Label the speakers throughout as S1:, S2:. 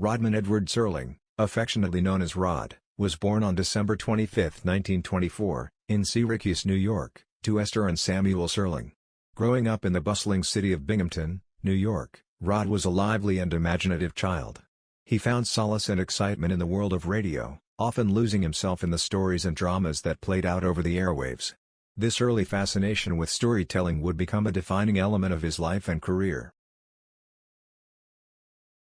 S1: Rodman Edward Serling, affectionately known as Rod, was born on December 25, 1924, in Syracuse, New York, to Esther and Samuel Serling. Growing up in the bustling city of Binghamton, New York, Rod was a lively and imaginative child. He found solace and excitement in the world of radio, often losing himself in the stories and dramas that played out over the airwaves. This early fascination with storytelling would become a defining element of his life and career.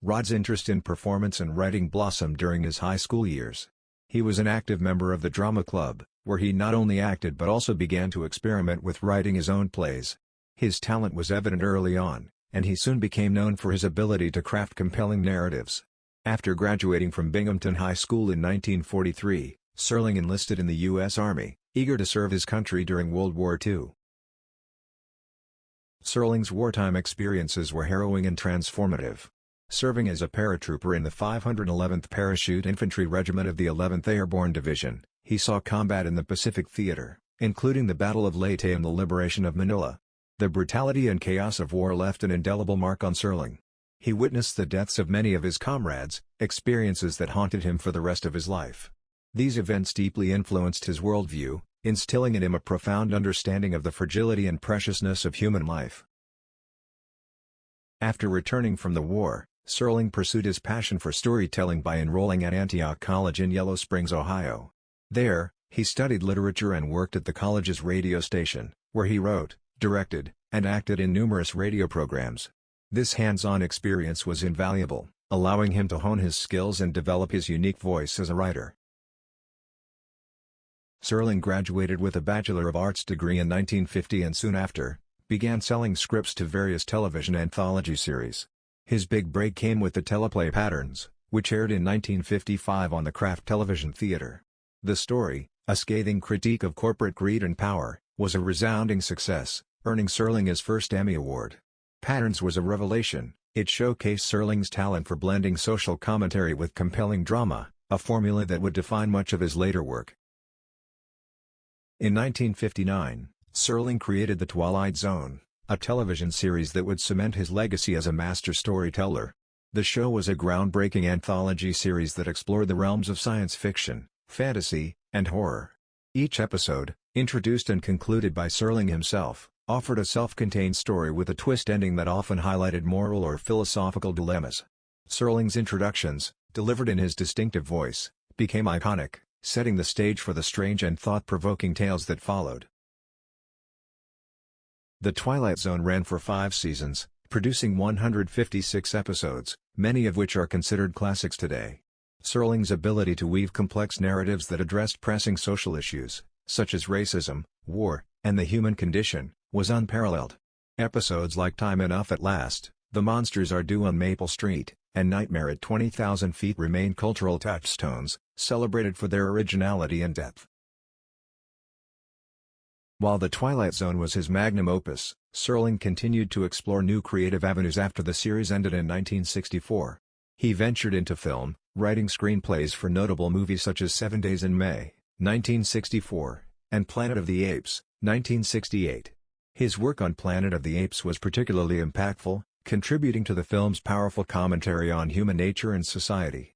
S1: Rod's interest in performance and writing blossomed during his high school years. He was an active member of the drama club, where he not only acted but also began to experiment with writing his own plays. His talent was evident early on, and he soon became known for his ability to craft compelling narratives. After graduating from Binghamton High School in 1943, Serling enlisted in the U.S. Army, eager to serve his country during World War II. Serling's wartime experiences were harrowing and transformative. Serving as a paratrooper in the 511th Parachute Infantry Regiment of the 11th Airborne Division, he saw combat in the Pacific Theater, including the Battle of Leyte and the liberation of Manila. The brutality and chaos of war left an indelible mark on Serling. He witnessed the deaths of many of his comrades, experiences that haunted him for the rest of his life. These events deeply influenced his worldview, instilling in him a profound understanding of the fragility and preciousness of human life. After returning from the war, Serling pursued his passion for storytelling by enrolling at Antioch College in Yellow Springs, Ohio. There, he studied literature and worked at the college's radio station, where he wrote, directed, and acted in numerous radio programs. This hands-on experience was invaluable, allowing him to hone his skills and develop his unique voice as a writer. Serling graduated with a Bachelor of Arts degree in 1950 and soon after, began selling scripts to various television anthology series. His big break came with the teleplay Patterns, which aired in 1955 on the Kraft Television Theater. The story, a scathing critique of corporate greed and power, was a resounding success, earning Serling his first Emmy Award. Patterns was a revelation. It showcased Serling's talent for blending social commentary with compelling drama, a formula that would define much of his later work. In 1959, Serling created The Twilight Zone, a television series that would cement his legacy as a master storyteller. The show was a groundbreaking anthology series that explored the realms of science fiction, fantasy, and horror. Each episode, introduced and concluded by Serling himself, offered a self-contained story with a twist ending that often highlighted moral or philosophical dilemmas. Serling's introductions, delivered in his distinctive voice, became iconic, setting the stage for the strange and thought-provoking tales that followed. The Twilight Zone ran for 5 seasons, producing 156 episodes, many of which are considered classics today. Serling's ability to weave complex narratives that addressed pressing social issues, such as racism, war, and the human condition, was unparalleled. Episodes like Time Enough at Last, The Monsters Are Due on Maple Street, and Nightmare at 20,000 Feet remain cultural touchstones, celebrated for their originality and depth. While The Twilight Zone was his magnum opus, Serling continued to explore new creative avenues after the series ended in 1964. He ventured into film, writing screenplays for notable movies such as 7 Days in May, 1964, and Planet of the Apes, 1968. His work on Planet of the Apes was particularly impactful, contributing to the film's powerful commentary on human nature and society.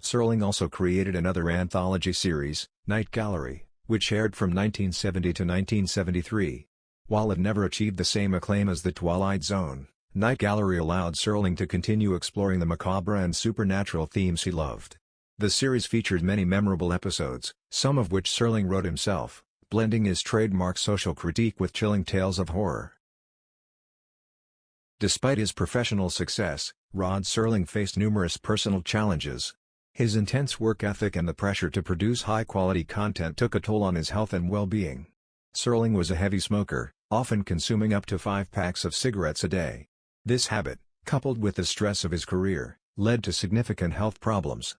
S1: Serling also created another anthology series, Night Gallery, which aired from 1970 to 1973. While it never achieved the same acclaim as The Twilight Zone, Night Gallery allowed Serling to continue exploring the macabre and supernatural themes he loved. The series featured many memorable episodes, some of which Serling wrote himself, blending his trademark social critique with chilling tales of horror. Despite his professional success, Rod Serling faced numerous personal challenges. His intense work ethic and the pressure to produce high-quality content took a toll on his health and well-being. Serling was a heavy smoker, often consuming up to 5 packs of cigarettes a day. This habit, coupled with the stress of his career, led to significant health problems.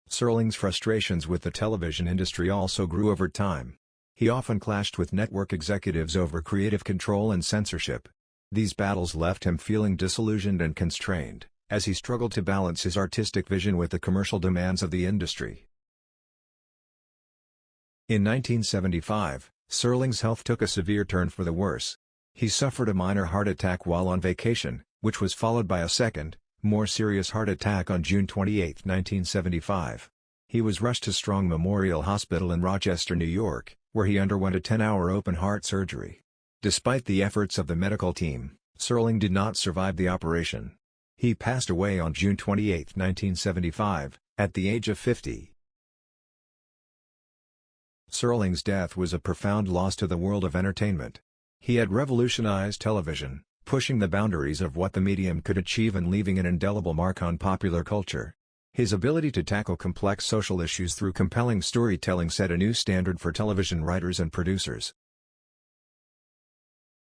S1: Serling's frustrations with the television industry also grew over time. He often clashed with network executives over creative control and censorship. These battles left him feeling disillusioned and constrained, as he struggled to balance his artistic vision with the commercial demands of the industry. In 1975, Serling's health took a severe turn for the worse. He suffered a minor heart attack while on vacation, which was followed by a second, more serious heart attack on June 28, 1975. He was rushed to Strong Memorial Hospital in Rochester, New York, where he underwent a 10-hour open-heart surgery. Despite the efforts of the medical team, Serling did not survive the operation. He passed away on June 28, 1975, at the age of 50. Serling's death was a profound loss to the world of entertainment. He had revolutionized television, pushing the boundaries of what the medium could achieve and leaving an indelible mark on popular culture. His ability to tackle complex social issues through compelling storytelling set a new standard for television writers and producers.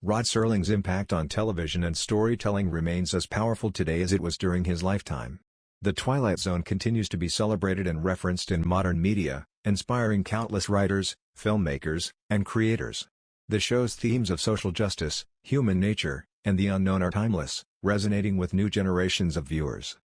S1: Rod Serling's impact on television and storytelling remains as powerful today as it was during his lifetime. The Twilight Zone continues to be celebrated and referenced in modern media, inspiring countless writers, filmmakers, and creators. The show's themes of social justice, human nature, and the unknown are timeless, resonating with new generations of viewers.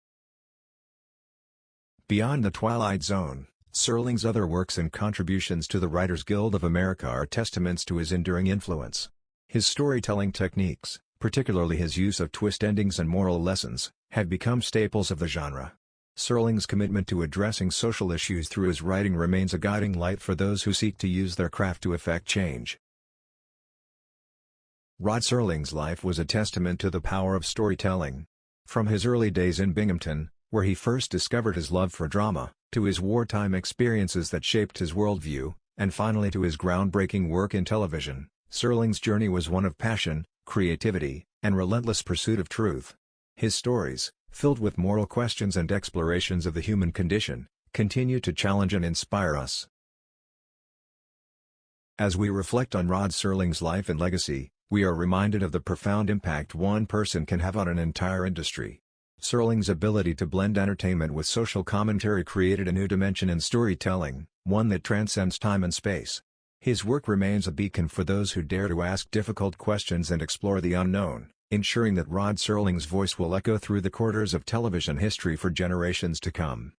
S1: Beyond the Twilight Zone, Serling's other works and contributions to the Writers Guild of America are testaments to his enduring influence. His storytelling techniques, particularly his use of twist endings and moral lessons, have become staples of the genre. Serling's commitment to addressing social issues through his writing remains a guiding light for those who seek to use their craft to effect change. Rod Serling's life was a testament to the power of storytelling. From his early days in Binghamton, where he first discovered his love for drama, to his wartime experiences that shaped his worldview, and finally to his groundbreaking work in television, Serling's journey was one of passion, creativity, and relentless pursuit of truth. His stories, filled with moral questions and explorations of the human condition, continue to challenge and inspire us. As we reflect on Rod Serling's life and legacy, we are reminded of the profound impact one person can have on an entire industry. Serling's ability to blend entertainment with social commentary created a new dimension in storytelling, one that transcends time and space. His work remains a beacon for those who dare to ask difficult questions and explore the unknown, ensuring that Rod Serling's voice will echo through the corridors of television history for generations to come.